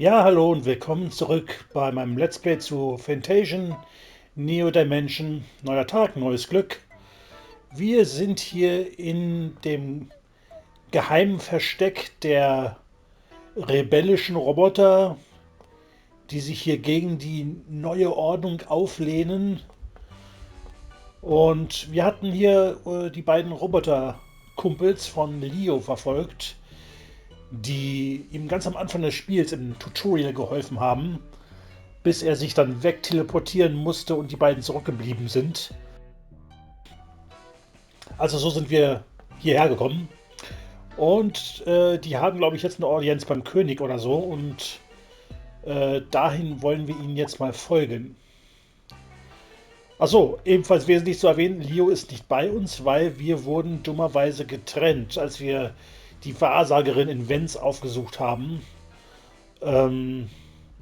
Ja, hallo und willkommen zurück bei meinem Let's Play zu Fantasian, Neo Dimension, neuer Tag, neues Glück. Wir sind hier in dem geheimen Versteck der rebellischen Roboter, die sich hier gegen die neue Ordnung auflehnen. Und wir hatten hier die beiden Roboter-Kumpels von Leo verfolgt, die ihm ganz am Anfang des Spiels im Tutorial geholfen haben, bis er sich dann wegteleportieren musste und die beiden zurückgeblieben sind. Also so sind wir hierher gekommen. Und die haben, glaube ich, jetzt eine Audienz beim König oder so. Und dahin wollen wir ihnen jetzt mal folgen. Achso, ebenfalls wesentlich zu erwähnen, Leo ist nicht bei uns, weil wir wurden dummerweise getrennt, als wir die Wahrsagerin in Vents aufgesucht haben. Ähm,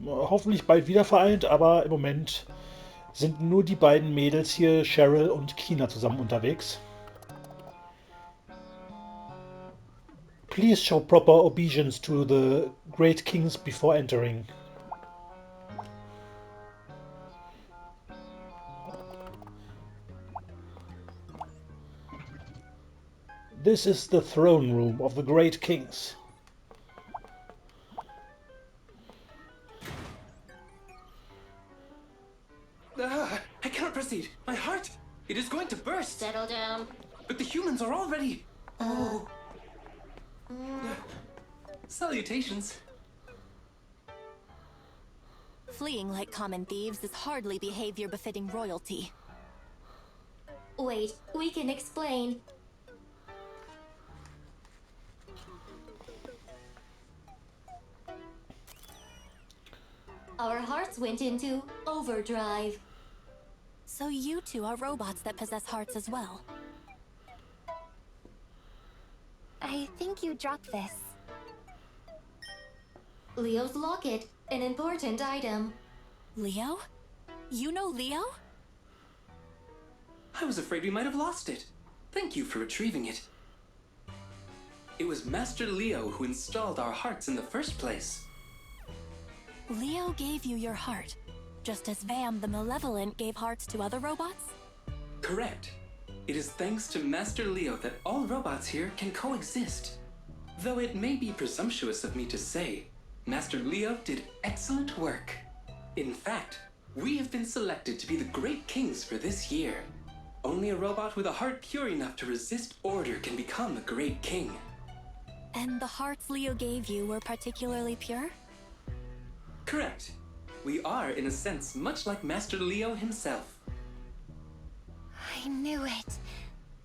hoffentlich bald wieder vereint, aber im Moment sind nur die beiden Mädels hier, Cheryl und Kina, zusammen unterwegs. Please show proper obeisance to the great kings before entering. This is the throne room of the great kings. I cannot proceed. My heart, it is going to burst. Settle down. But the humans are already. Oh. Salutations. Fleeing like common thieves is hardly behavior befitting royalty. Wait, we can explain. Our hearts went into overdrive. So you two are robots that possess hearts as well. I think you dropped this. Leo's locket, an important item. Leo? You know Leo? I was afraid we might have lost it. Thank you for retrieving it. It was Master Leo who installed our hearts in the first place. Leo gave you your heart, just as Vam the Malevolent gave hearts to other robots? Correct. It is thanks to Master Leo that all robots here can coexist. Though it may be presumptuous of me to say, Master Leo did excellent work. In fact, we have been selected to be the Great Kings for this year. Only a robot with a heart pure enough to resist order can become a Great King. And the hearts Leo gave you were particularly pure? Correct. We are, in a sense, much like Master Leo himself. I knew it.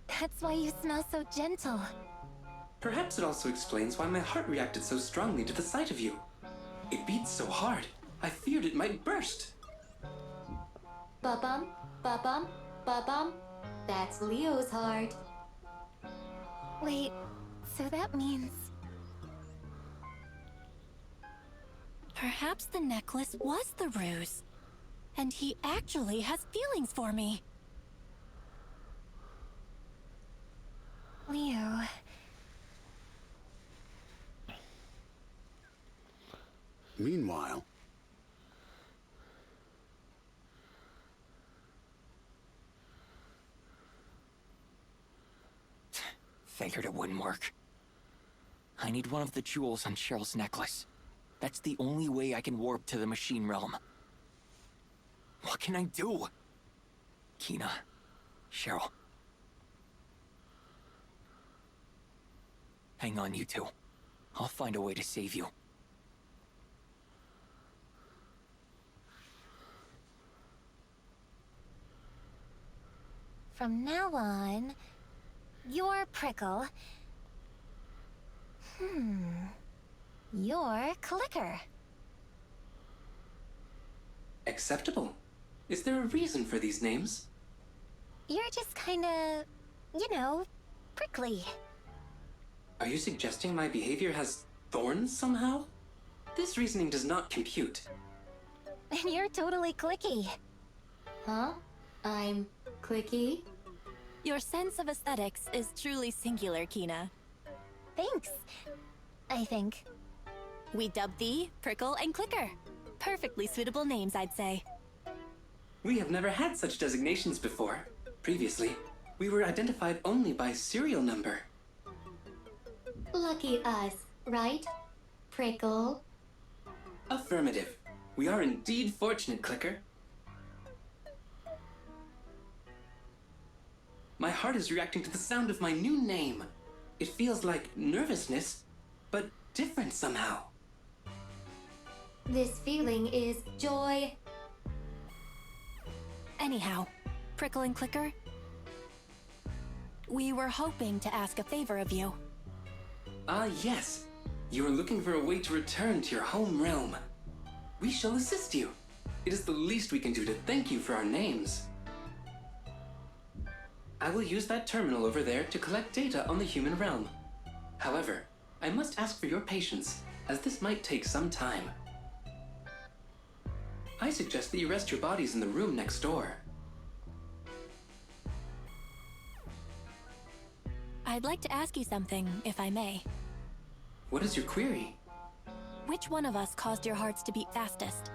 That's why you smell so gentle. Perhaps it also explains why my heart reacted so strongly to the sight of you. It beats so hard, I feared it might burst. Ba-bum, ba-bum, ba-bum. That's Leo's heart. Wait, so that means... Perhaps the necklace was the ruse. And he actually has feelings for me. Leo... Meanwhile... Figured it wouldn't work. I need one of the jewels on Cheryl's necklace. That's the only way I can warp to the machine realm. What can I do? Kina, Cheryl. Hang on, you two. I'll find a way to save you. From now on, you're Prickle. You're Clicker. Acceptable. Is there a reason for these names? You're just kinda, prickly. Are you suggesting my behavior has thorns somehow? This reasoning does not compute. And you're totally clicky. Huh? I'm clicky? Your sense of aesthetics is truly singular, Kina. Thanks. I think. We dubbed thee Prickle and Clicker. Perfectly suitable names, I'd say. We have never had such designations before. Previously, we were identified only by serial number. Lucky us, right? Prickle. Affirmative. We are indeed fortunate, Clicker. My heart is reacting to the sound of my new name. It feels like nervousness, but different somehow. This feeling is joy. Anyhow, Prickle and Clicker, we were hoping to ask a favor of you. Ah, yes. You are looking for a way to return to your home realm. We shall assist you. It is the least we can do to thank you for our names. I will use that terminal over there to collect data on the human realm. However, I must ask for your patience, as this might take some time. I suggest that you rest your bodies in the room next door. I'd like to ask you something, if I may. What is your query? Which one of us caused your hearts to beat fastest?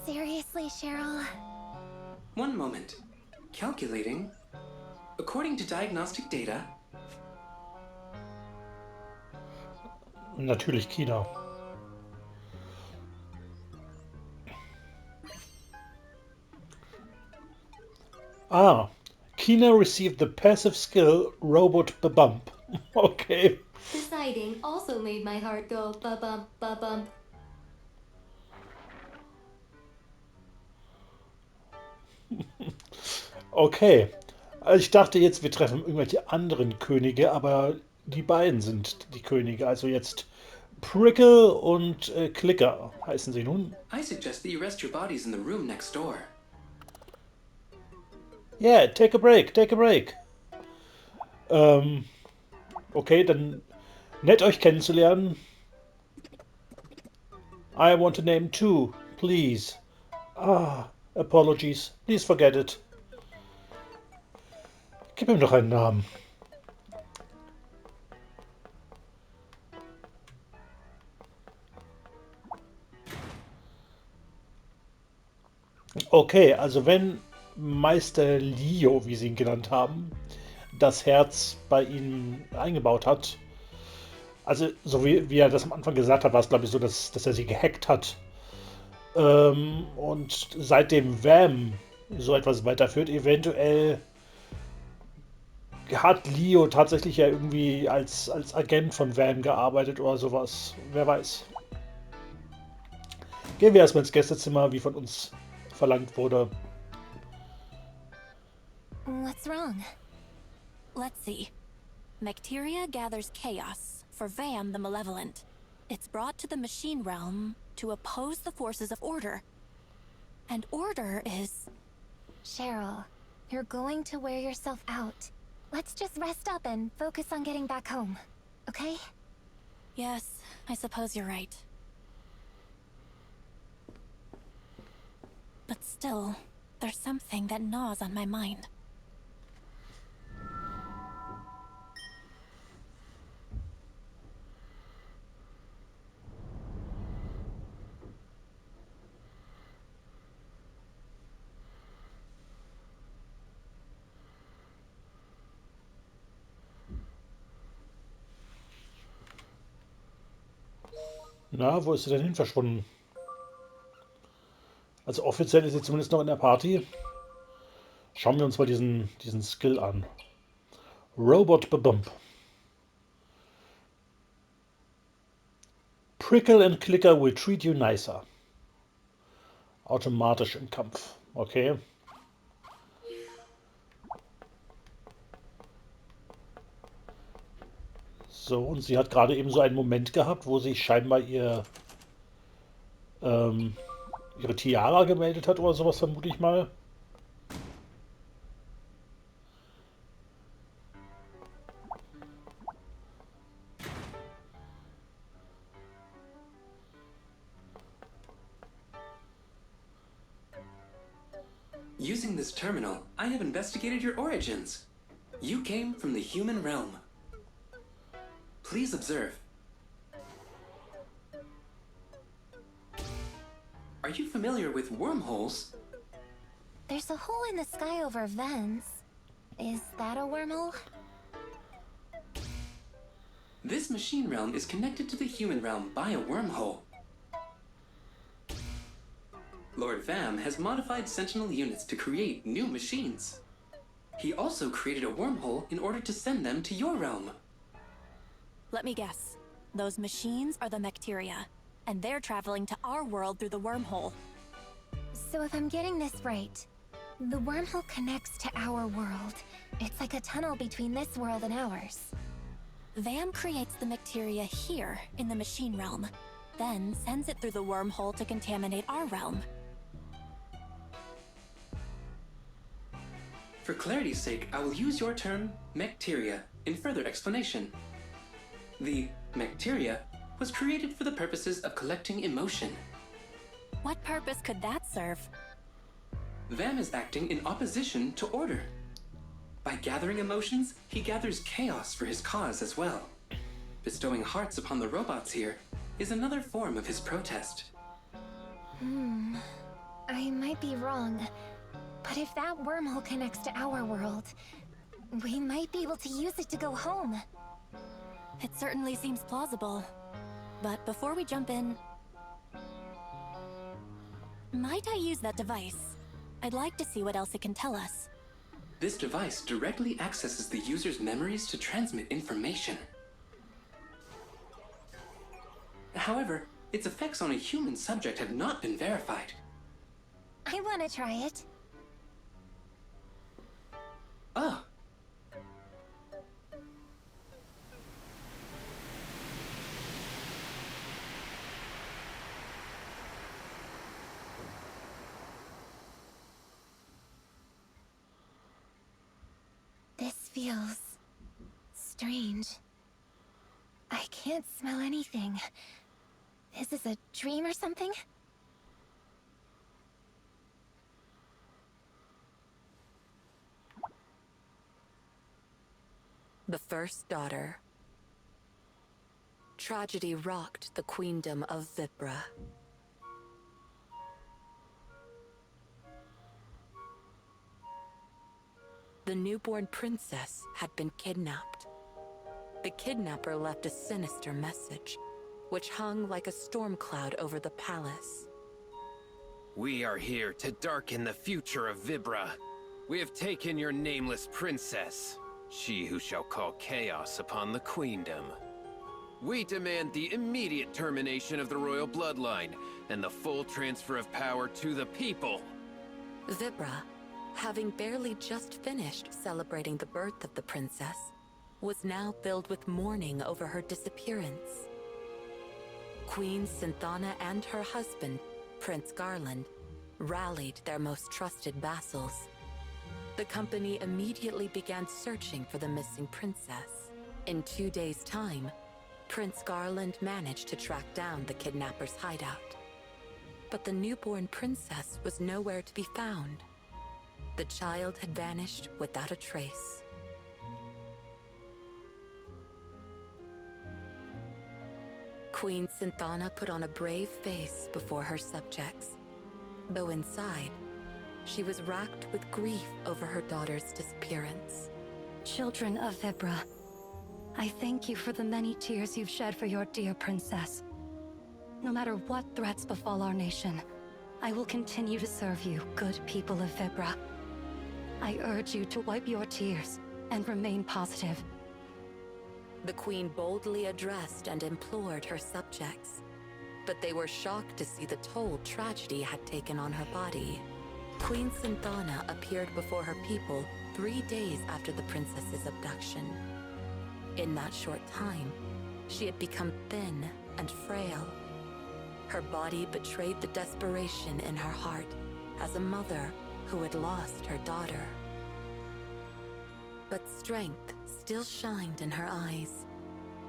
Seriously, Cheryl? One moment. Calculating. According to diagnostic data, Natürlich China. Ah, Kina received the passive skill Robot Bump. Okay. Deciding also made my heart go ba-bump, ba-bump. Okay. Also ich dachte jetzt, wir treffen irgendwelche anderen Könige, aber die beiden sind die Könige. Also jetzt Prickle und Clicker heißen sie nun. I suggest that you rest your bodies in the room next door. Yeah, take a break, take a break. Okay, dann nett euch kennenzulernen. I want a name too, please. Ah, apologies. Please forget it. Gib ihm doch einen Namen. Okay, also wenn Meister Leo, wie sie ihn genannt haben, das Herz bei ihnen eingebaut hat, also so wie er das am Anfang gesagt hat, war es glaube ich so, dass er sie gehackt hat. Und seitdem VAM so etwas weiterführt, eventuell hat Leo tatsächlich ja irgendwie als Agent von VAM gearbeitet oder sowas. Wer weiß. Gehen wir erstmal ins Gästezimmer, wie von uns verlangt wurde. What's wrong? Let's see. Bacteria gathers chaos for Vam the Malevolent. It's brought to the machine realm to oppose the forces of order. And order is... Cheryl, you're going to wear yourself out. Let's just rest up and focus on getting back home, okay? Yes, I suppose you're right. But still, there's something that gnaws on my mind. Na, wo ist sie denn hin verschwunden? Also offiziell ist sie zumindest noch in der Party. Schauen wir uns mal diesen Skill an. Robot Bump. Prickle and Clicker will treat you nicer. Automatisch im Kampf. Okay. So, und sie hat gerade eben so einen Moment gehabt, wo sich scheinbar ihre Tiara gemeldet hat oder sowas, vermute ich mal. Using this terminal, I have investigated your origins. You came from the human realm. Please observe. are you familiar with wormholes? There's a hole in the sky over Vents. Is that a wormhole? This machine realm is connected to the human realm by a wormhole. Lord Vam has modified Sentinel units to create new machines. He also created a wormhole in order to send them to your realm. Let me guess. Those machines are the Mecteria, and they're traveling to our world through the wormhole. So if I'm getting this right, the wormhole connects to our world. It's like a tunnel between this world and ours. Vam creates the Mecteria here in the machine realm, then sends it through the wormhole to contaminate our realm. For clarity's sake, I will use your term, Mecteria, in further explanation. The Mecteria was created for the purposes of collecting emotion. What purpose could that serve? Vam is acting in opposition to order. By gathering emotions, he gathers chaos for his cause as well. Bestowing hearts upon the robots here is another form of his protest. I might be wrong, but if that wormhole connects to our world, we might be able to use it to go home. It certainly seems plausible. But before we jump in, might I use that device? I'd like to see what else it can tell us. This device directly accesses the user's memories to transmit information. However, its effects on a human subject have not been verified. I want to try it. Oh. This feels strange. I can't smell anything. Is this a dream or something? The first daughter. Tragedy rocked the queendom of Vibra. The newborn princess had been kidnapped. The kidnapper left a sinister message, which hung like a storm cloud over the palace. We are here to darken the future of Vibra. We have taken your nameless princess, she who shall call chaos upon the queendom. We demand the immediate termination of the royal bloodline and the full transfer of power to the people. Vibra, having barely just finished celebrating the birth of the princess, was now filled with mourning over her disappearance. Queen Synthana and her husband, Prince Garland, rallied their most trusted vassals. The company immediately began searching for the missing princess. In 2 days' time, Prince Garland managed to track down the kidnapper's hideout. But the newborn princess was nowhere to be found. The child had vanished without a trace. Queen Synthana put on a brave face before her subjects, though inside, she was racked with grief over her daughter's disappearance. Children of Vibra, I thank you for the many tears you've shed for your dear princess. No matter what threats befall our nation, I will continue to serve you, good people of Vibra. I urge you to wipe your tears and remain positive. The queen boldly addressed and implored her subjects, but they were shocked to see the toll tragedy had taken on her body. Queen Synthana appeared before her people 3 days after the princess's abduction. In that short time, she had become thin and frail. Her body betrayed the desperation in her heart as a mother who had lost her daughter. But strength still shined in her eyes.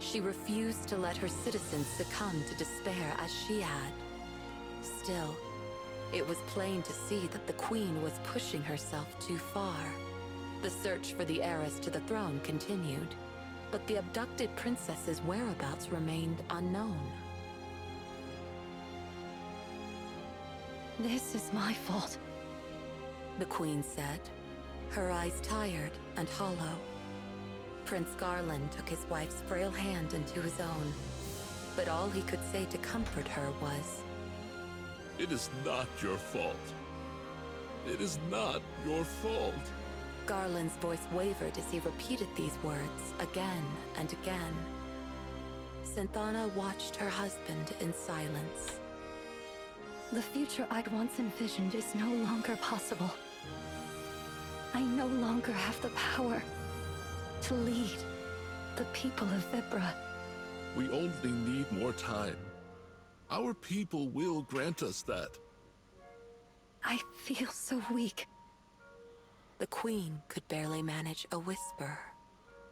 She refused to let her citizens succumb to despair as she had. Still, it was plain to see that the queen was pushing herself too far. The search for the heiress to the throne continued, but the abducted princess's whereabouts remained unknown. This is my fault. The queen said, her eyes tired and hollow. Prince Garland took his wife's frail hand into his own, but all he could say to comfort her was, "It is not your fault. It is not your fault." Garland's voice wavered as he repeated these words again and again. Synthana watched her husband in silence. The future I'd once envisioned is no longer possible. I no longer have the power to lead the people of Vibra. We only need more time. Our people will grant us that. I feel so weak. The queen could barely manage a whisper.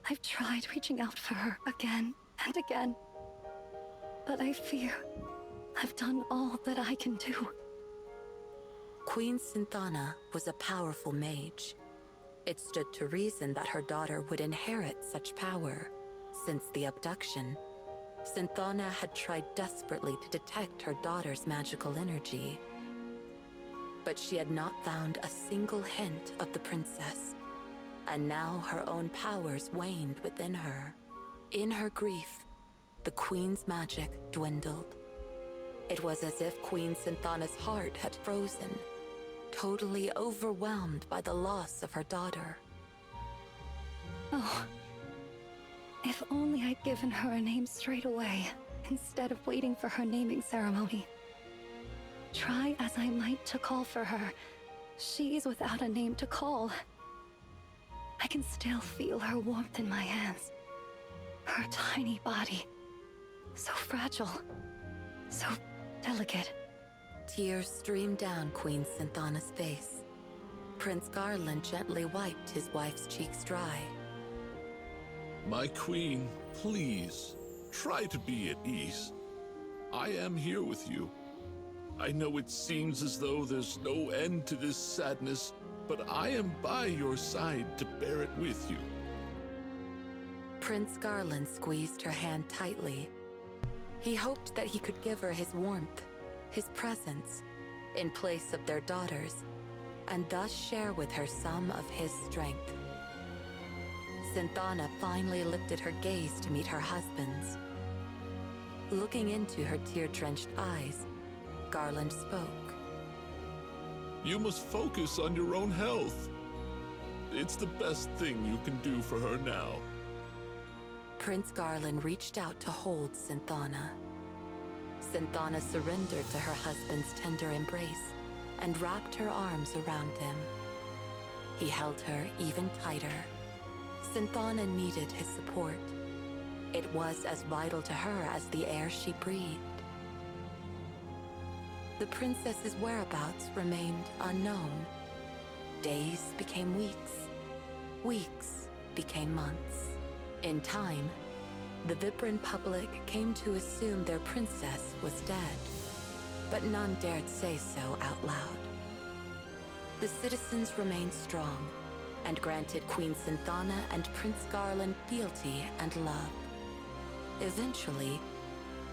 I've tried reaching out for her again and again, but I fear I've done all that I can do. Queen Synthana was a powerful mage. It stood to reason that her daughter would inherit such power. Since the abduction, Synthana had tried desperately to detect her daughter's magical energy. But she had not found a single hint of the princess, and now her own powers waned within her. In her grief, the queen's magic dwindled. It was as if Queen Synthana's heart had frozen, totally overwhelmed by the loss of her daughter. Oh, if only I'd given her a name straight away, instead of waiting for her naming ceremony. Try as I might to call for her, she's without a name to call. I can still feel her warmth in my hands. Her tiny body, so fragile, so delicate. Tears streamed down Queen Synthana's face. Prince Garland gently wiped his wife's cheeks dry. My queen, please, try to be at ease. I am here with you. I know it seems as though there's no end to this sadness, but I am by your side to bear it with you. Prince Garland squeezed her hand tightly. He hoped that he could give her his warmth, his presence, in place of their daughters, and thus share with her some of his strength. Synthana finally lifted her gaze to meet her husband's. Looking into her tear-drenched eyes, Garland spoke. You must focus on your own health. It's the best thing you can do for her now. Prince Garland reached out to hold Synthana. Synthana surrendered to her husband's tender embrace and wrapped her arms around him. He held her even tighter. Synthana needed his support. It was as vital to her as the air she breathed. The princess's whereabouts remained unknown. Days became weeks. Weeks became months. In time, the Vibran public came to assume their princess was dead, but none dared say so out loud. The citizens remained strong and granted Queen Synthana and Prince Garland fealty and love. Eventually,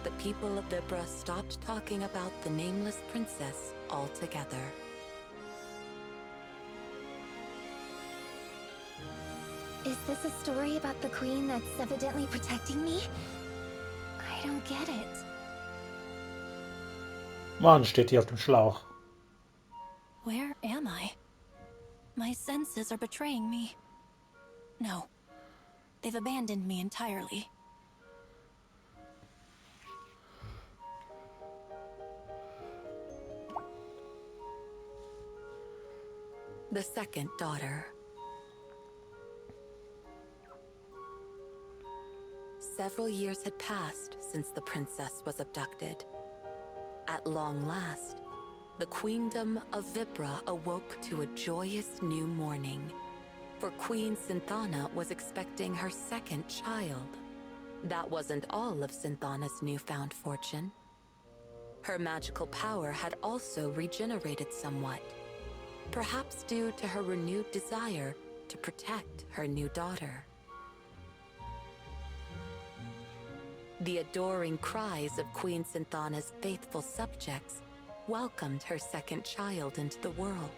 the people of Vibra stopped talking about the nameless princess altogether. Is this a story about the queen that's evidently protecting me? I don't get it. Mann, steht hier auf dem Schlauch. Where am I? My senses are betraying me. No, they've abandoned me entirely. The second daughter. Several years had passed since the princess was abducted. At long last, the queendom of Vibra awoke to a joyous new morning, for Queen Synthana was expecting her second child. That wasn't all of Synthana's newfound fortune. Her magical power had also regenerated somewhat, perhaps due to her renewed desire to protect her new daughter. The adoring cries of Queen Synthana's faithful subjects welcomed her second child into the world.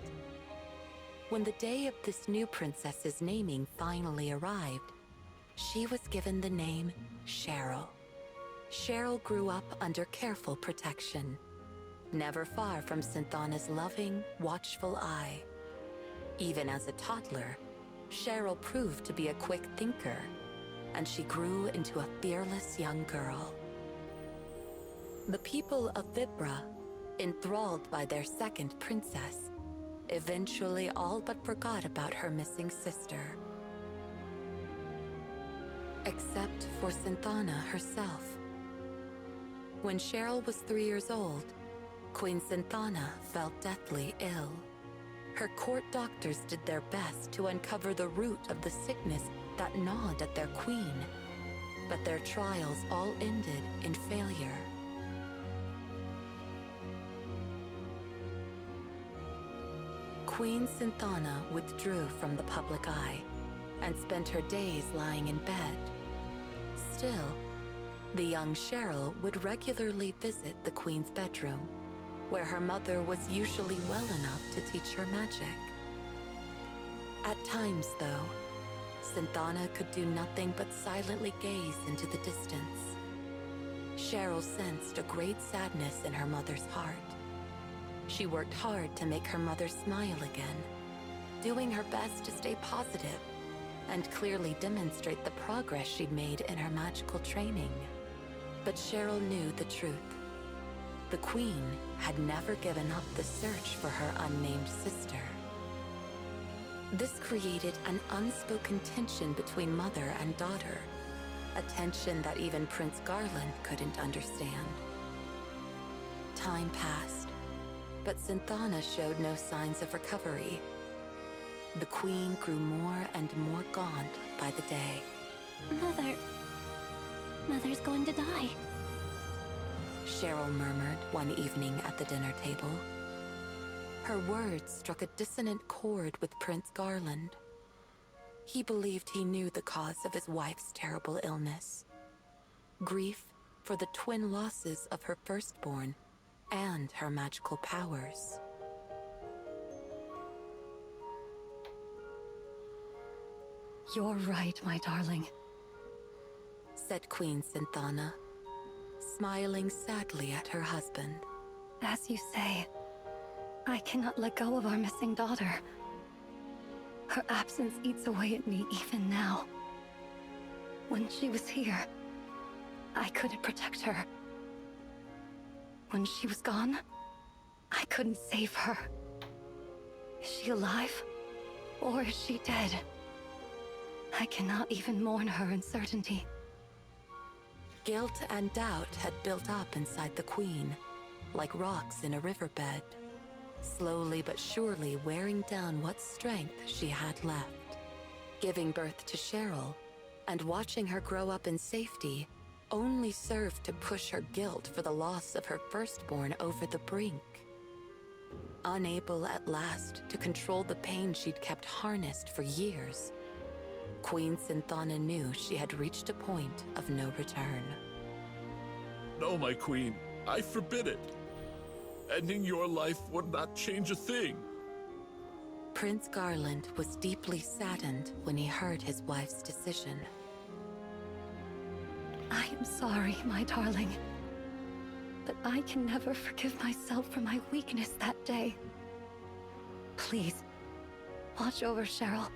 When the day of this new princess's naming finally arrived, she was given the name Cheryl. Cheryl grew up under careful protection, never far from Synthana's loving, watchful eye. Even as a toddler, Cheryl proved to be a quick thinker, and she grew into a fearless young girl. The people of Vibra, enthralled by their second princess, eventually all but forgot about her missing sister. Except for Synthana herself. When Cheryl was 3 years old, Queen Synthana fell deathly ill. Her court doctors did their best to uncover the root of the sickness that gnawed at their queen, but their trials all ended in failure. Queen Synthana withdrew from the public eye and spent her days lying in bed. Still, the young Cheryl would regularly visit the queen's bedroom, where her mother was usually well enough to teach her magic. At times, though, Synthana could do nothing but silently gaze into the distance. Cheryl sensed a great sadness in her mother's heart. She worked hard to make her mother smile again, doing her best to stay positive and clearly demonstrate the progress she'd made in her magical training. But Cheryl knew the truth. The queen had never given up the search for her unnamed sister. This created an unspoken tension between mother and daughter, a tension that even Prince Garland couldn't understand. Time passed, but Synthana showed no signs of recovery. The queen grew more and more gaunt by the day. Mother's going to die. Cheryl murmured one evening at the dinner table. Her words struck a dissonant chord with Prince Garland. He believed he knew the cause of his wife's terrible illness. Grief for the twin losses of her firstborn and her magical powers. You're right, my darling, said Queen Synthana, smiling sadly at her husband. As you say, I cannot let go of our missing daughter. Her absence eats away at me even now. When she was here, I couldn't protect her. When she was gone, I couldn't save her. Is she alive? Or is she dead? I cannot even mourn her uncertainty. Guilt and doubt had built up inside the queen, like rocks in a riverbed, slowly but surely wearing down what strength she had left. Giving birth to Cheryl and watching her grow up in safety only served to push her guilt for the loss of her firstborn over the brink. Unable at last to control the pain she'd kept harnessed for years, Queen Synthana knew she had reached a point of no return. No, my queen, I forbid it. Ending your life would not change a thing. Prince Garland was deeply saddened when he heard his wife's decision. I am sorry, my darling, but I can never forgive myself for my weakness that day. Please, watch over Cheryl.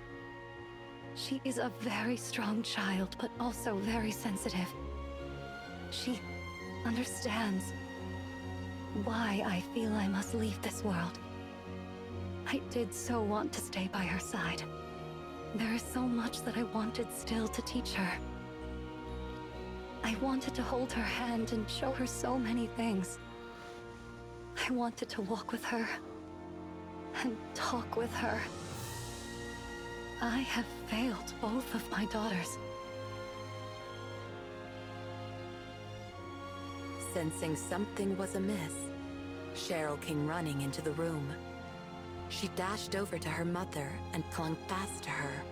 She is a very strong child, but also very sensitive. She understands why I feel I must leave this world. I did so want to stay by her side. There is so much that I wanted still to teach her. I wanted to hold her hand and show her so many things. I wanted to walk with her and talk with her. I have failed both of my daughters. Sensing something was amiss, Cheryl came running into the room. She dashed over to her mother and clung fast to her.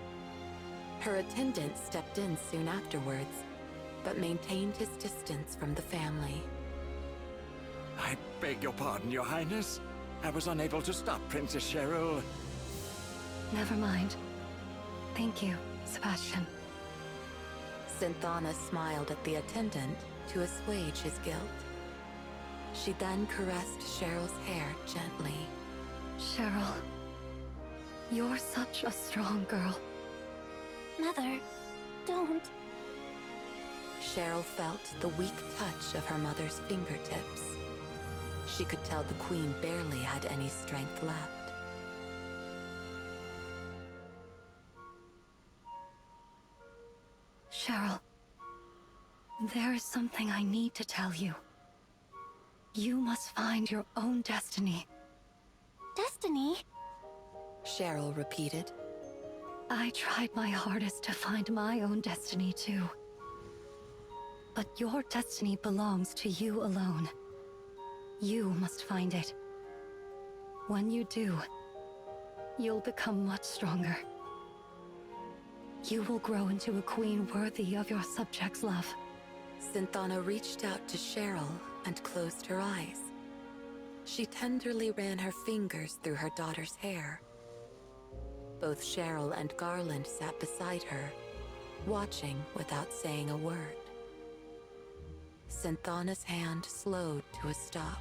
Her attendant stepped in soon afterwards, but maintained his distance from the family. I beg your pardon, Your Highness. I was unable to stop Princess Cheryl. Never mind. Thank you, Sebastian. Synthana smiled at the attendant to assuage his guilt. She then caressed Cheryl's hair gently. Cheryl, you're such a strong girl. Mother, don't. Cheryl felt the weak touch of her mother's fingertips. She could tell the queen barely had any strength left. Cheryl, there is something I need to tell you. You must find your own destiny. Destiny? Cheryl repeated. I tried my hardest to find my own destiny too. But your destiny belongs to you alone. You must find it. When you do, you'll become much stronger. You will grow into a queen worthy of your subjects' love. Synthana reached out to Cheryl and closed her eyes. She tenderly ran her fingers through her daughter's hair. Both Cheryl and Garland sat beside her, watching without saying a word. Synthana's hand slowed to a stop.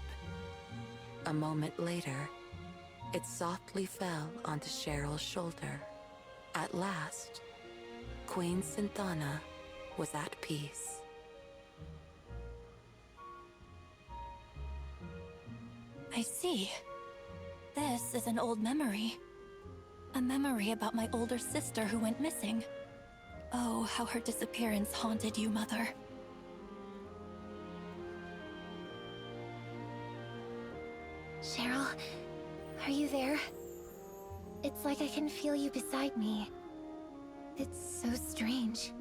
A moment later, it softly fell onto Cheryl's shoulder. At last, Queen Synthana was at peace. I see. This is an old memory. A memory about my older sister who went missing. Oh, how her disappearance haunted you, Mother. Cheryl, are you there? It's like I can feel you beside me. It's so strange.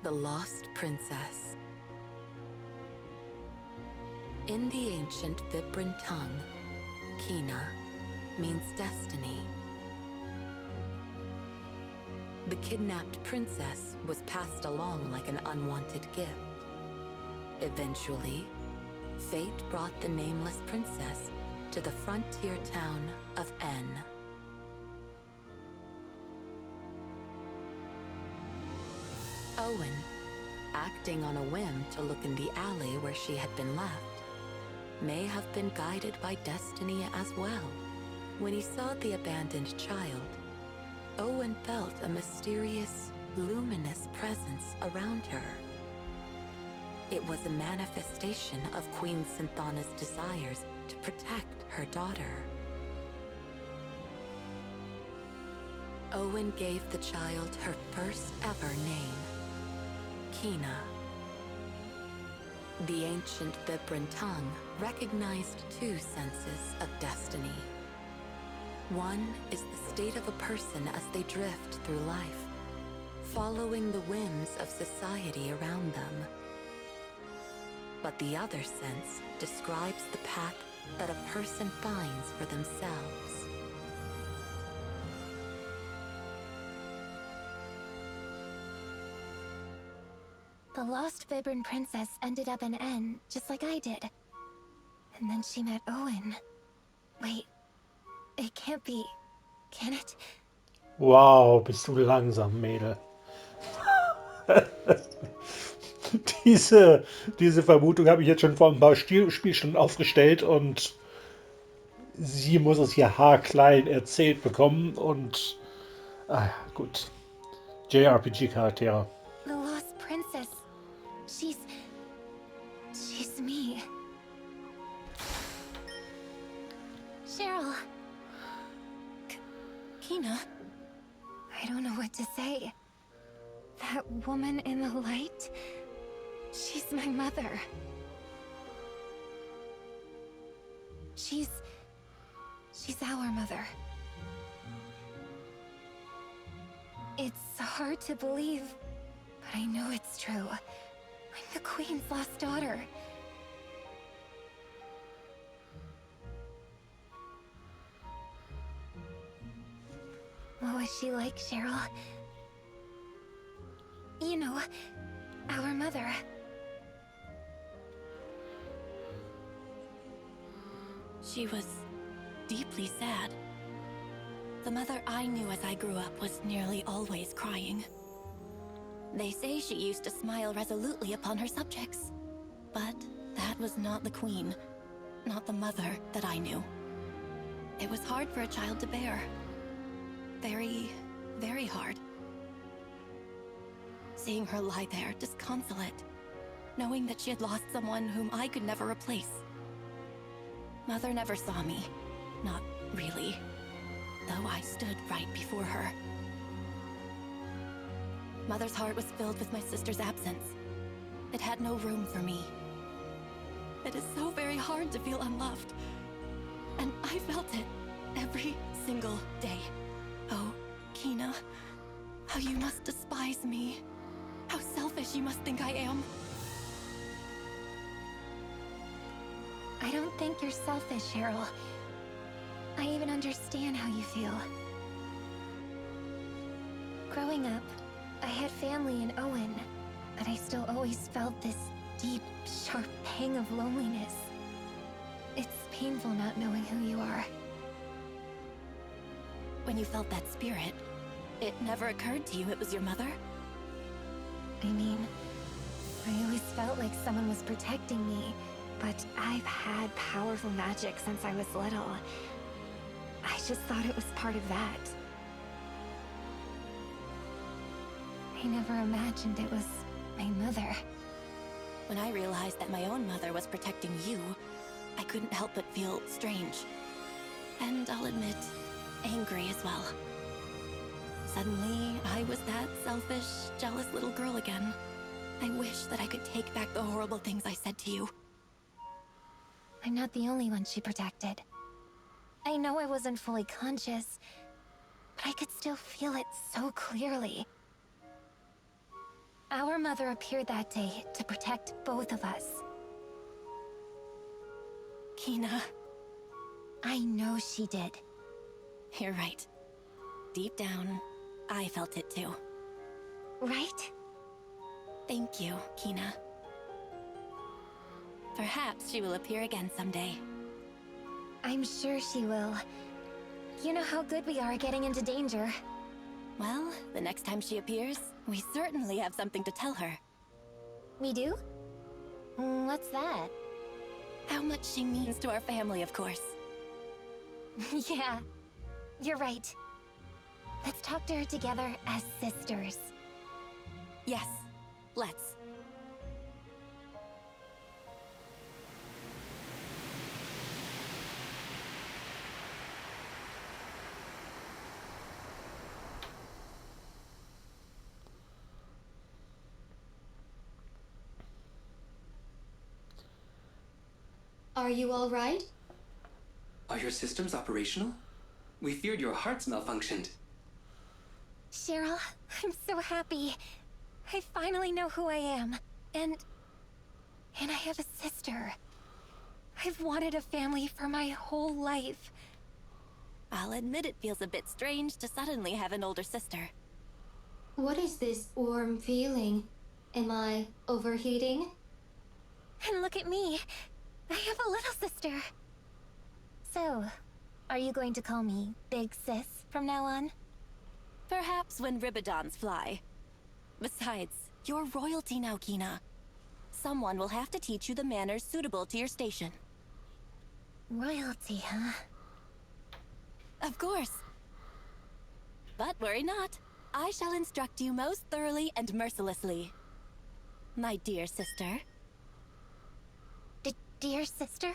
The Lost Princess. In the ancient Vibran tongue, Kina means destiny. The kidnapped princess was passed along like an unwanted gift. Eventually, fate brought the nameless princess to the frontier town of N. Owen, acting on a whim to look in the alley where she had been left, may have been guided by destiny as well. When he saw the abandoned child, Owen felt a mysterious, luminous presence around her. It was a manifestation of Queen Synthana's desires to protect her daughter. Owen gave the child her first ever name, Kina. The ancient Vibran tongue recognized two senses of destiny. One is the state of a person as they drift through life, following the whims of society around them. But the other sense describes the path that a person finds for themselves. The lost Vibran princess ended up in N, just like I did. And then she met Owen. Wait, it can't be, can it? Wow, bist du langsam, Mädel. Diese Vermutung habe ich jetzt schon vor ein paar Spielstunden aufgestellt und sie muss es hier haarklein erzählt bekommen und gut. JRPG-Charaktere. The lost princess. She's me. Cheryl. Kina? I don't know what to say. That woman in the light, she's my mother. She's our mother. It's hard to believe, but I know it's true. I'm the Queen's lost daughter. was she like, Cheryl? You know, our mother. She was deeply sad. The mother I knew as I grew up was nearly always crying. They say she used to smile resolutely upon her subjects. But that was not the queen, not the mother that I knew. It was hard for a child to bear. Very, very hard. Seeing her lie there, disconsolate, knowing that she had lost someone whom I could never replace. Mother never saw me. Not really. Though I stood right before her. Mother's heart was filled with my sister's absence. It had no room for me. It is so very hard to feel unloved. And I felt it every single day. Oh, Kina, how you must despise me. How selfish you must think I am. I don't think you're selfish, Cheryl. I even understand how you feel. Growing up, I had family in Owen, but I still always felt this deep, sharp pang of loneliness. It's painful not knowing who you are. When you felt that spirit, it never occurred to you it was your mother? I mean, I always felt like someone was protecting me, but I've had powerful magic since I was little. I just thought it was part of that. I never imagined it was my mother. When I realized that my own mother was protecting you, I couldn't help but feel strange. And I'll admit, angry as well. Suddenly, I was that selfish, jealous little girl again. I wish that I could take back the horrible things I said to you. I'm not the only one she protected. I know I wasn't fully conscious, but I could still feel it so clearly. Our mother appeared that day to protect both of us. Kina. I know she did. You're right. Deep down, I felt it too. Right? Thank you, Kina. Perhaps she will appear again someday. I'm sure she will. You know how good we are at getting into danger. Well, the next time she appears, we certainly have something to tell her. We do? What's that? How much she means to our family, of course. Yeah, you're right. Let's talk to her together as sisters. Yes, let's. Are you all right? Are your systems operational? We feared your hearts malfunctioned. Cheryl, I'm so happy. I finally know who I am. And I have a sister. I've wanted a family for my whole life. I'll admit it feels a bit strange to suddenly have an older sister. What is this warm feeling? Am I overheating? And look at me. I have a little sister. So, are you going to call me Big Sis from now on? Perhaps when Ribbodons fly. Besides, you're royalty now, Kina. Someone will have to teach you the manners suitable to your station. Royalty, huh? Of course. But worry not. I shall instruct you most thoroughly and mercilessly. My dear sister. Dear sister?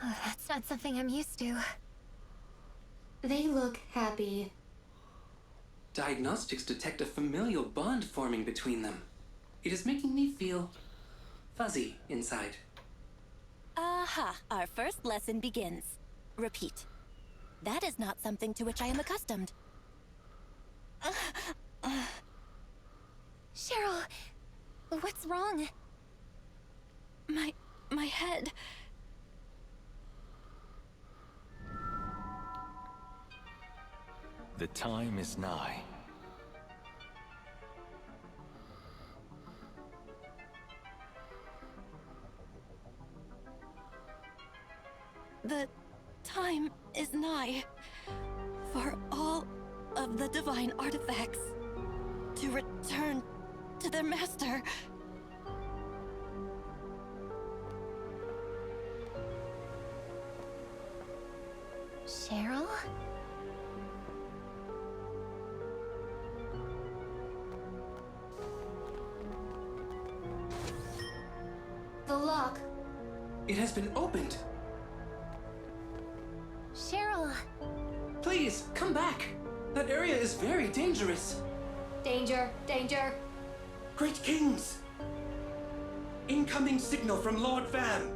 Oh, that's not something I'm used to. They look happy. Diagnostics detect a familial bond forming between them. It is making me feel fuzzy inside. Aha, our first lesson begins. Repeat. That is not something to which I am accustomed. Cheryl, what's wrong? My head. The time is nigh. The time is nigh for all of the divine artifacts to return to their master. Cheryl? The lock. It has been opened. Cheryl! Please, come back. That area is very dangerous. Danger, danger. Great Kings! Incoming signal from Lord Vam.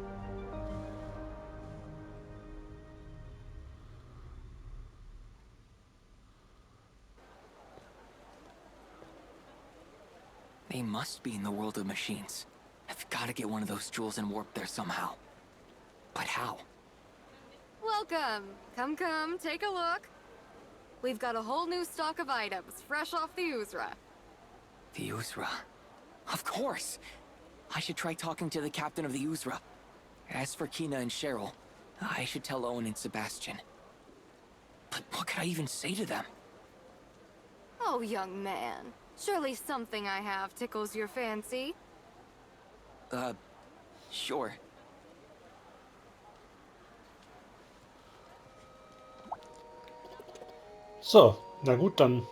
They must be in the world of machines. I've got to get one of those jewels and warp there somehow. But how? Welcome! Come, take a look. We've got a whole new stock of items, fresh off the Uzra. The Uzra. Of course! I should try talking to the captain of the Uzra. As for Kina and Cheryl, I should tell Owen and Sebastian. But what could I even say to them? Oh, young man. Surely something I have tickles your fancy. Sure. So, na gut, dann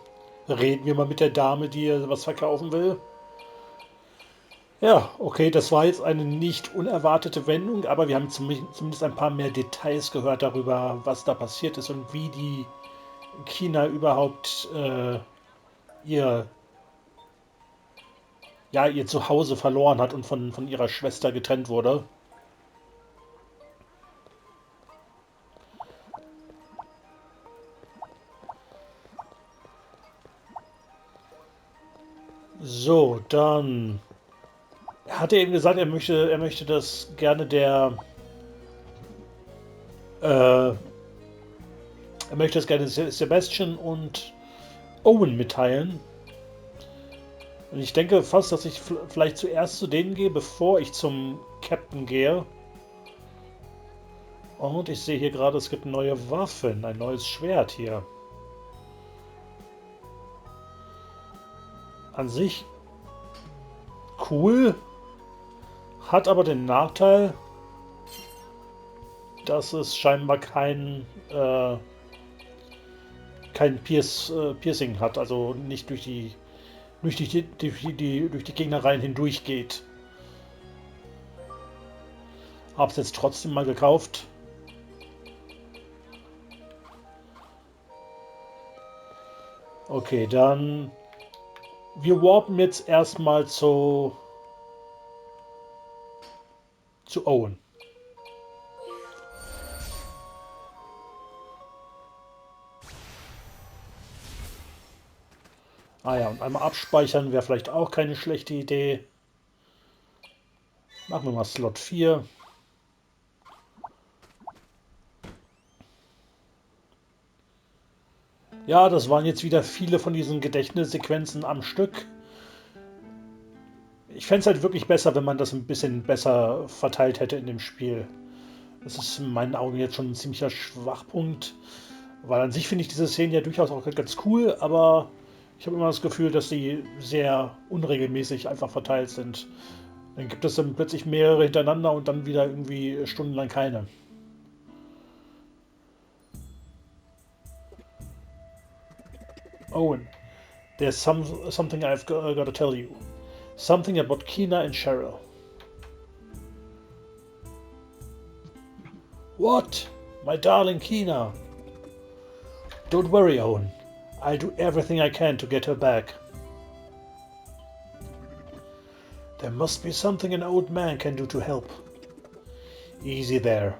reden wir mal mit der Dame, die ihr was verkaufen will. Ja, okay, das war jetzt eine nicht unerwartete Wendung, aber wir haben zumindest ein paar mehr Details gehört darüber, was da passiert ist und wie die China überhaupt ihr Zuhause verloren hat und von ihrer Schwester getrennt wurde. So, dann hat er eben gesagt, er möchte das gerne er möchte das gerne Sebastian und Owen mitteilen. Und ich denke fast, dass ich vielleicht zuerst zu denen gehe, bevor ich zum Captain gehe. Und ich sehe hier gerade, es gibt neue Waffen, ein neues Schwert hier. An sich cool, hat aber den Nachteil, dass es scheinbar kein Piercing hat, also nicht durch die Gegnereien hindurch geht. Hab's jetzt trotzdem mal gekauft. Okay, dann wir warpen jetzt erstmal zu Owen. Ah ja, und einmal abspeichern wäre vielleicht auch keine schlechte Idee. Machen wir mal Slot 4. Ja, das waren jetzt wieder viele von diesen Gedächtnissequenzen am Stück. Ich fände es halt wirklich besser, wenn man das ein bisschen besser verteilt hätte in dem Spiel. Das ist in meinen Augen jetzt schon ein ziemlicher Schwachpunkt. Weil an sich finde ich diese Szenen ja durchaus auch ganz cool, aber ich habe immer das Gefühl, dass die sehr unregelmäßig einfach verteilt sind. Dann gibt es dann plötzlich mehrere hintereinander und dann wieder irgendwie stundenlang keine. Owen, there's something I've got to tell you. Something about Kina and Cheryl. What? My darling Kina. Don't worry, Owen. I'll do everything I can to get her back. There must be something an old man can do to help. Easy there.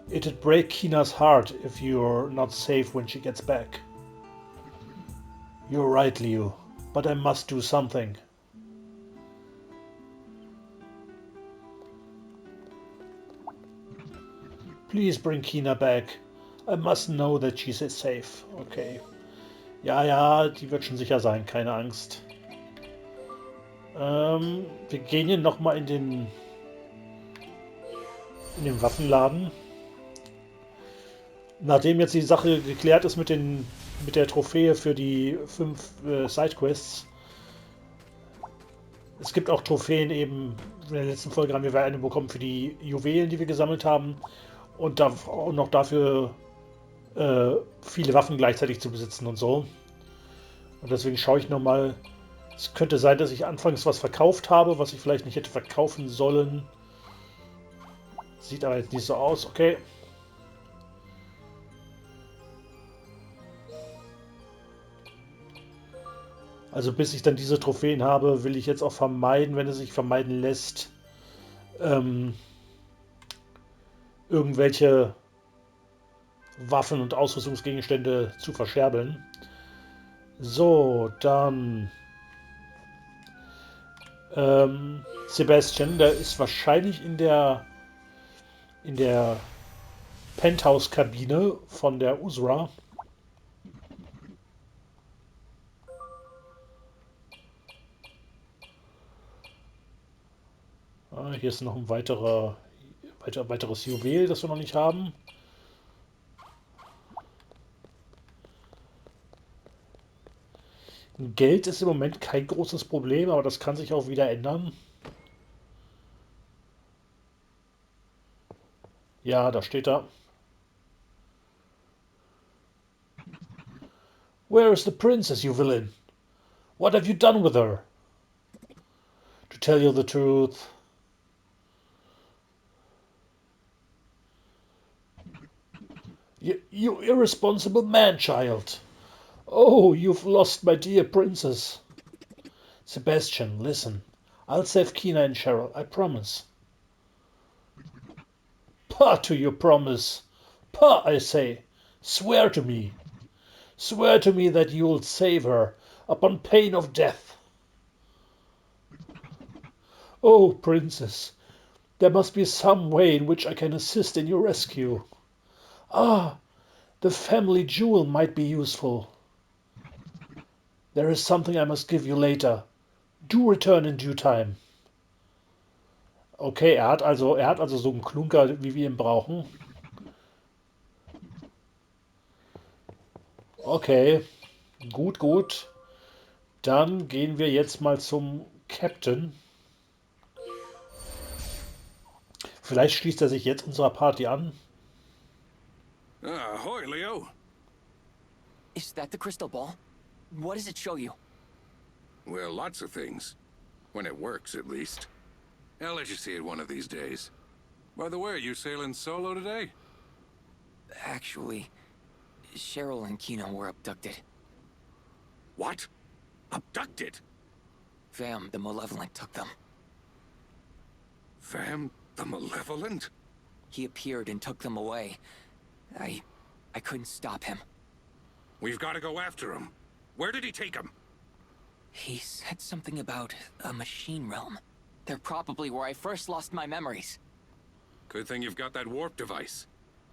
It'd break Kina's heart if you're not safe when she gets back. You're right, Leo, but I must do something. Please bring Kina back. I must know that she's safe. Okay. Ja, ja, die wird schon sicher sein, keine Angst. Wir gehen hier nochmal in den Waffenladen. Nachdem jetzt die Sache geklärt ist mit der Trophäe für die 5 Sidequests. Es gibt auch Trophäen eben, in der letzten Folge haben wir eine bekommen für die Juwelen, die wir gesammelt haben. Und auch noch dafür viele Waffen gleichzeitig zu besitzen und so. Und deswegen schaue ich nochmal. Es könnte sein, dass ich anfangs was verkauft habe, was ich vielleicht nicht hätte verkaufen sollen. Sieht aber jetzt nicht so aus. Okay. Also bis ich dann diese Trophäen habe, will ich jetzt auch vermeiden, wenn es sich vermeiden lässt, irgendwelche Waffen und Ausrüstungsgegenstände zu verscherbeln. So, dann Sebastian, der ist wahrscheinlich in der Penthouse-Kabine von der Usra. Ah, hier ist noch ein weiteres Juwel, das wir noch nicht haben. Geld ist im Moment kein großes Problem, aber das kann sich auch wieder ändern. Ja, da steht er. Where is the princess, you villain? What have you done with her? To tell you the truth. You irresponsible man-child. Oh, you've lost my dear princess. Sebastian, listen. I'll save Kina and Cheryl, I promise. Pah to your promise. Pah, I say. Swear to me. Swear to me that you'll save her, upon pain of death. Oh, princess, there must be some way in which I can assist in your rescue. Ah, the family jewel might be useful. There is something I must give you later. Do return in due time. Okay, er hat also so einen Klunker, wie wir ihn brauchen. Okay, gut, gut. Dann gehen wir jetzt mal zum Captain. Vielleicht schließt er sich jetzt unserer Party an. Ahoy, Leo. Is that the crystal ball? What does it show you? Well, lots of things. When it works, at least. I'll let you see it one of these days. By the way, you sailing solo today? Actually, Cheryl and Kino were abducted. What? Abducted? Vam, the Malevolent, took them. Vam, the Malevolent? He appeared and took them away. I couldn't stop him. We've got to go after him. Where did he take him? He said something about a machine realm. They're probably where I first lost my memories. Good thing you've got that warp device.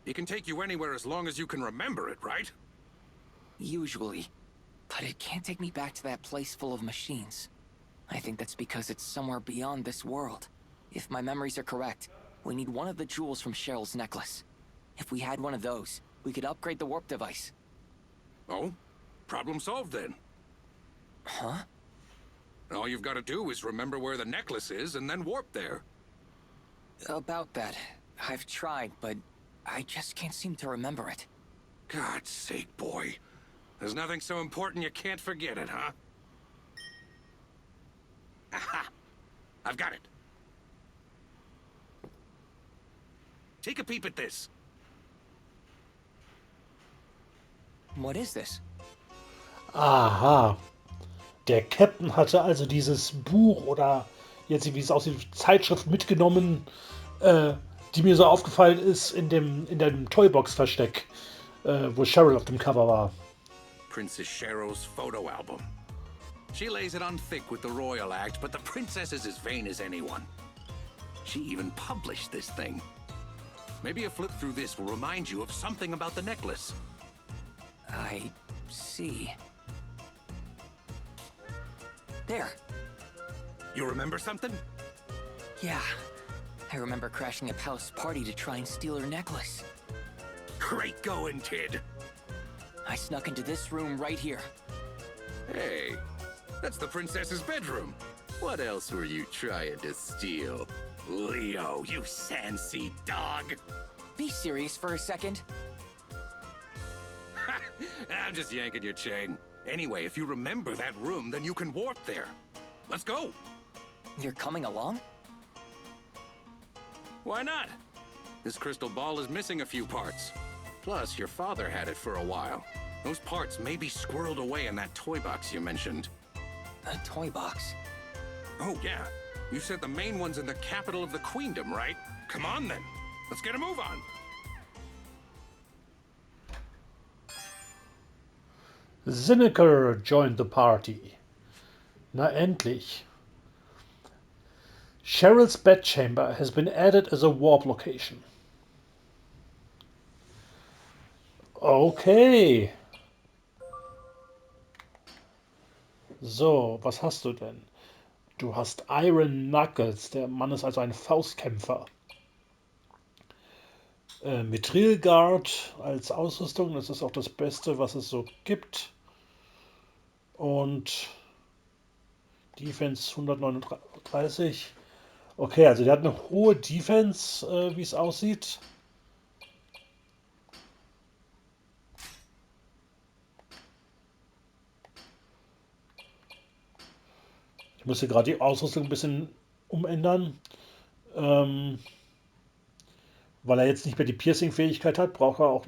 He can take you anywhere as long as you can remember it, right? Usually. But it can't take me back to that place full of machines. I think that's because it's somewhere beyond this world. If my memories are correct, we need one of the jewels from Cheryl's necklace. If we had one of those, we could upgrade the warp device. Oh? Problem solved then. Huh? All you've got to do is remember where the necklace is and then warp there. About that, I've tried, but I just can't seem to remember it. God's sake, boy. There's nothing so important you can't forget it, huh? Aha! I've got it. Take a peep at this. What is this? Aha. Der Captain hatte also dieses Buch oder jetzt, wie es aussieht, Zeitschrift mitgenommen, die mir so aufgefallen ist in dem Toybox-Versteck, wo Cheryl auf dem Cover war. Princess Cheryl's photo album. She lays it on thick with the Royal Act, but the princess is as vain as anyone. She even published this thing. Maybe a flip through this will remind you of something about the necklace. I see. There. You remember something? Yeah. I remember crashing a palace party to try and steal her necklace. Great going, kid. I snuck into this room right here. Hey, that's the princess's bedroom. What else were you trying to steal? Leo, you sand-seed dog. Be serious for a second. I'm just yanking your chain. Anyway, if you remember that room, then you can warp there. Let's go. You're coming along? Why not? This crystal ball is missing a few parts. Plus, your father had it for a while. Those parts may be squirreled away in that toy box you mentioned. A toy box? Oh, yeah. You said the main one's in the capital of the queendom, right? Come on, then. Let's get a move on. Zinneker joined the party. Na endlich. Cheryl's bedchamber has been added as a warp location. Okay. So, was hast du denn? Du hast Iron Knuckles. Der Mann ist also ein Faustkämpfer. Mithril Guard als Ausrüstung. Das ist auch das Beste, was es so gibt. Und Defense 139. Okay, also der hat eine hohe Defense, wie es aussieht. Ich muss hier gerade die Ausrüstung ein bisschen umändern. Weil er jetzt nicht mehr die Piercing-Fähigkeit hat, braucht er auch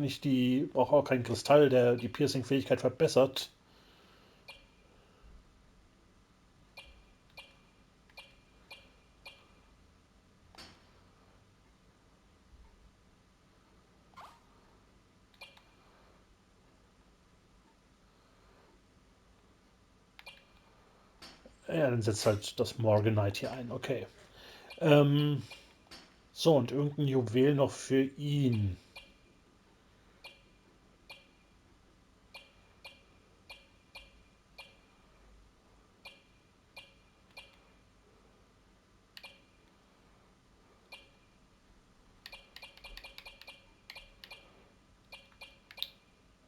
keinen Kristall, der die Piercing-Fähigkeit verbessert. Ja, dann setzt halt das Morganite hier ein. Okay. So, und irgendein Juwel noch für ihn.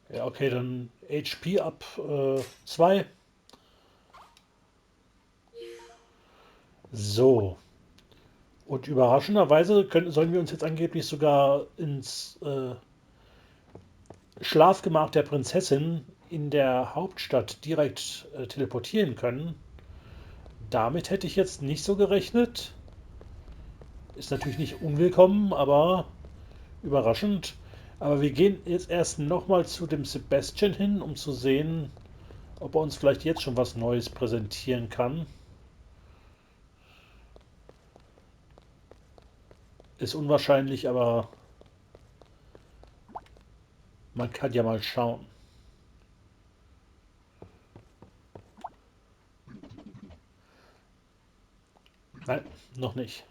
Ja, okay, dann HP ab 2. So. Und überraschenderweise sollen wir uns jetzt angeblich sogar ins Schlafgemach der Prinzessin in der Hauptstadt direkt teleportieren können. Damit hätte ich jetzt nicht so gerechnet. Ist natürlich nicht unwillkommen, aber überraschend. Aber wir gehen jetzt erst nochmal zu dem Sebastian hin, um zu sehen, ob er uns vielleicht jetzt schon was Neues präsentieren kann. Ist unwahrscheinlich, aber man kann ja mal schauen. Nein, noch nicht.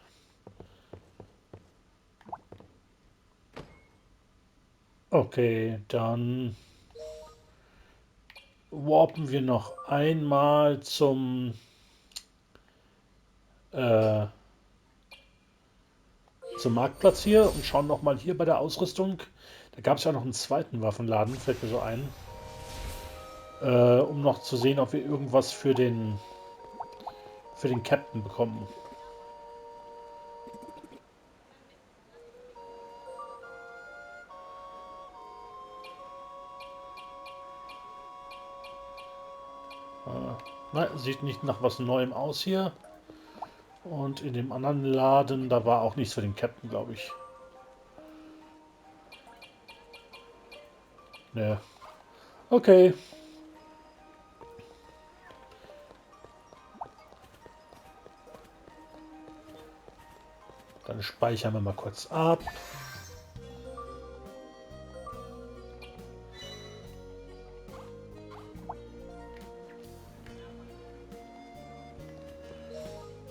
Okay, dann warpen wir noch einmal zum Marktplatz hier und schauen noch mal hier bei der Ausrüstung. Da gab es ja noch einen zweiten Waffenladen, fällt mir so ein. Um noch zu sehen, ob wir irgendwas für den Captain bekommen. Nein, sieht nicht nach was Neuem aus hier. Und in dem anderen Laden, da war auch nichts für den Captain, glaube ich. Ne. Okay. Dann speichern wir mal kurz ab.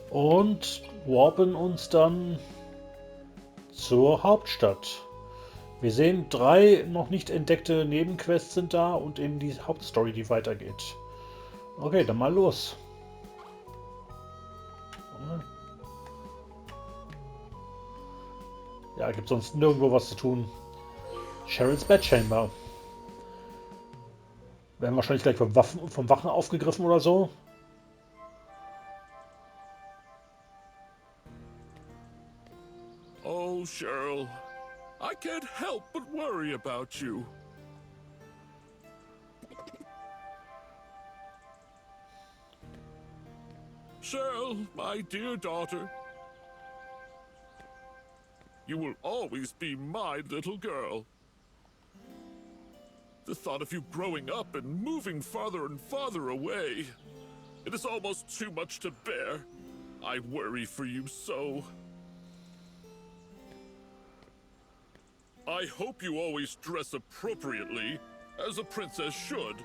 Und warpen uns dann zur Hauptstadt. Wir sehen 3 noch nicht entdeckte Nebenquests sind da und eben die Hauptstory, die weitergeht. Okay, dann mal los. Ja, gibt sonst nirgendwo was zu tun. Cheryls Bedchamber. Werden wahrscheinlich gleich vom Wachen aufgegriffen oder so. Oh, Cheryl. I can't help but worry about you. Cheryl, my dear daughter. You will always be my little girl. The thought of you growing up and moving farther and farther away, it is almost too much to bear. I worry for you so. I hope you always dress appropriately, as a princess should.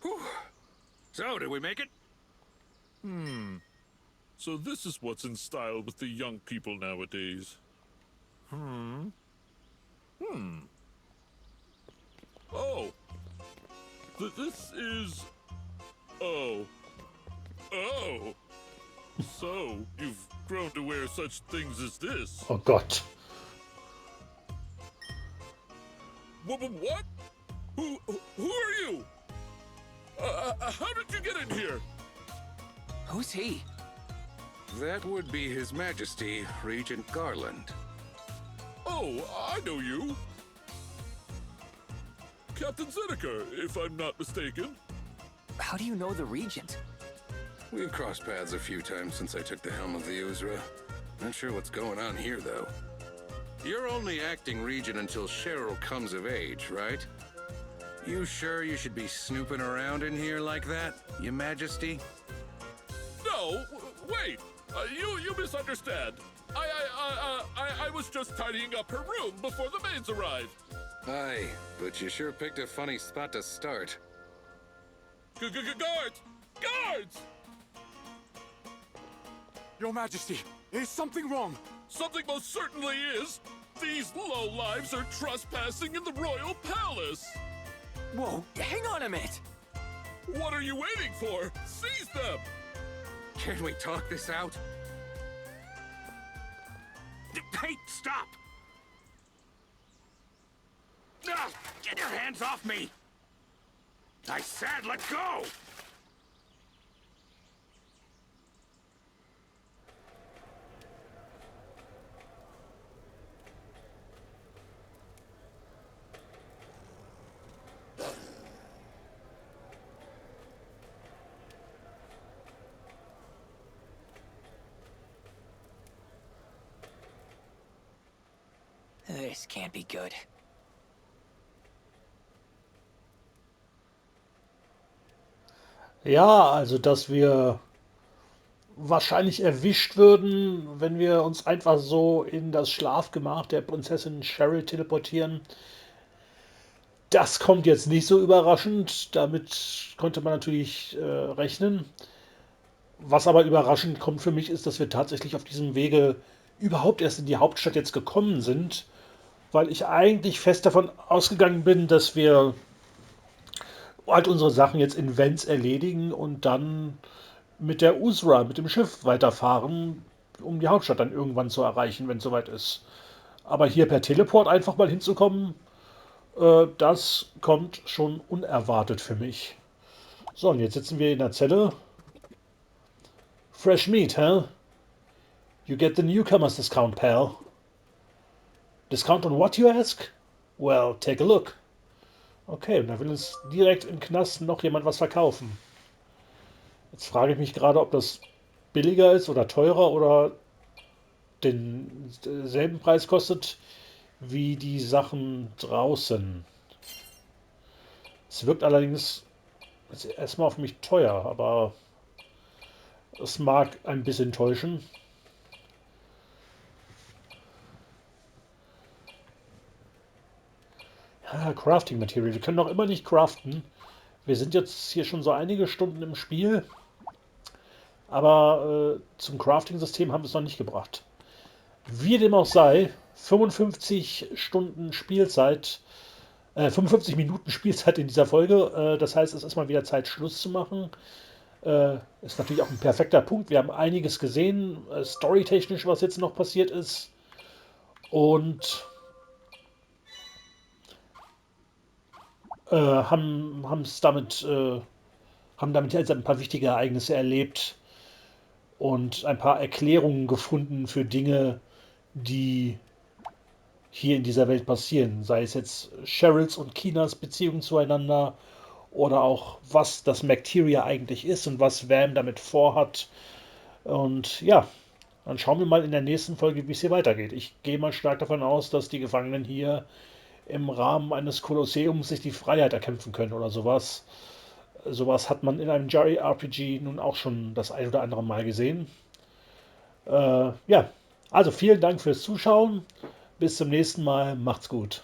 Whew. So, did we make it? So this is what's in style with the young people nowadays. Oh. This is... Oh. Oh. So, you've grown to wear such things as this. Oh Gott. What? Who are you? How did you get in here? Who's he? That would be His Majesty, Regent Garland. Oh, I know you. Captain Zeneca, if I'm not mistaken. How do you know the Regent? We've crossed paths a few times since I took the helm of the Uzra. Not sure what's going on here, though. You're only acting Regent until Cheryl comes of age, right? You sure you should be snooping around in here like that, Your Majesty? No, wait. You misunderstand. I was just tidying up her room before the maids arrived. Aye, but you sure picked a funny spot to start. Guards! Guards! Your Majesty, is something wrong? Something most certainly is. These lowlives are trespassing in the royal palace. Whoa, hang on a minute! What are you waiting for? Seize them! Can we talk this out? Hey, stop! Ah, get your hands off me! I said let go! This can't be good. Ja, also dass wir wahrscheinlich erwischt würden, wenn wir uns einfach so in das Schlafgemach der Prinzessin Cheryl teleportieren. Das kommt jetzt nicht so überraschend. Damit konnte man natürlich rechnen. Was aber überraschend kommt für mich, ist, dass wir tatsächlich auf diesem Wege überhaupt erst in die Hauptstadt jetzt gekommen sind, weil ich eigentlich fest davon ausgegangen bin, dass wir halt unsere Sachen jetzt in Vents erledigen und dann mit der Uzra, mit dem Schiff weiterfahren, um die Hauptstadt dann irgendwann zu erreichen, wenn es soweit ist. Aber hier per Teleport einfach mal hinzukommen, das kommt schon unerwartet für mich. So, und jetzt sitzen wir in der Zelle. Fresh meat, huh? You get the newcomer's discount, pal. Discount on what, you ask? Well, take a look. Okay, und da will uns direkt im Knast noch jemand was verkaufen. Jetzt frage ich mich gerade, ob das billiger ist oder teurer oder denselben Preis kostet wie die Sachen draußen. Es wirkt allerdings jetzt erstmal auf mich teuer, aber es mag ein bisschen täuschen. Ja, Crafting Material. Wir können noch immer nicht craften. Wir sind jetzt hier schon so einige Stunden im Spiel, aber zum Crafting-System haben wir es noch nicht gebracht. Wie dem auch sei, 55 Stunden Spielzeit, 55 Minuten Spielzeit in dieser Folge. Das heißt, es ist mal wieder Zeit, Schluss zu machen. Ist natürlich auch ein perfekter Punkt. Wir haben einiges gesehen, storytechnisch, was jetzt noch passiert ist. Und haben damit jetzt ein paar wichtige Ereignisse erlebt und ein paar Erklärungen gefunden für Dinge, die hier in dieser Welt passieren. Sei es jetzt Cheryls und Kinas Beziehung zueinander oder auch, was das Macteria eigentlich ist und was Vam damit vorhat. Und ja, dann schauen wir mal in der nächsten Folge, wie es hier weitergeht. Ich gehe mal stark davon aus, dass die Gefangenen hier im Rahmen eines Kolosseums sich die Freiheit erkämpfen können oder sowas. Sowas hat man in einem JRPG nun auch schon das ein oder andere Mal gesehen. Ja, also vielen Dank fürs Zuschauen. Bis zum nächsten Mal. Macht's gut.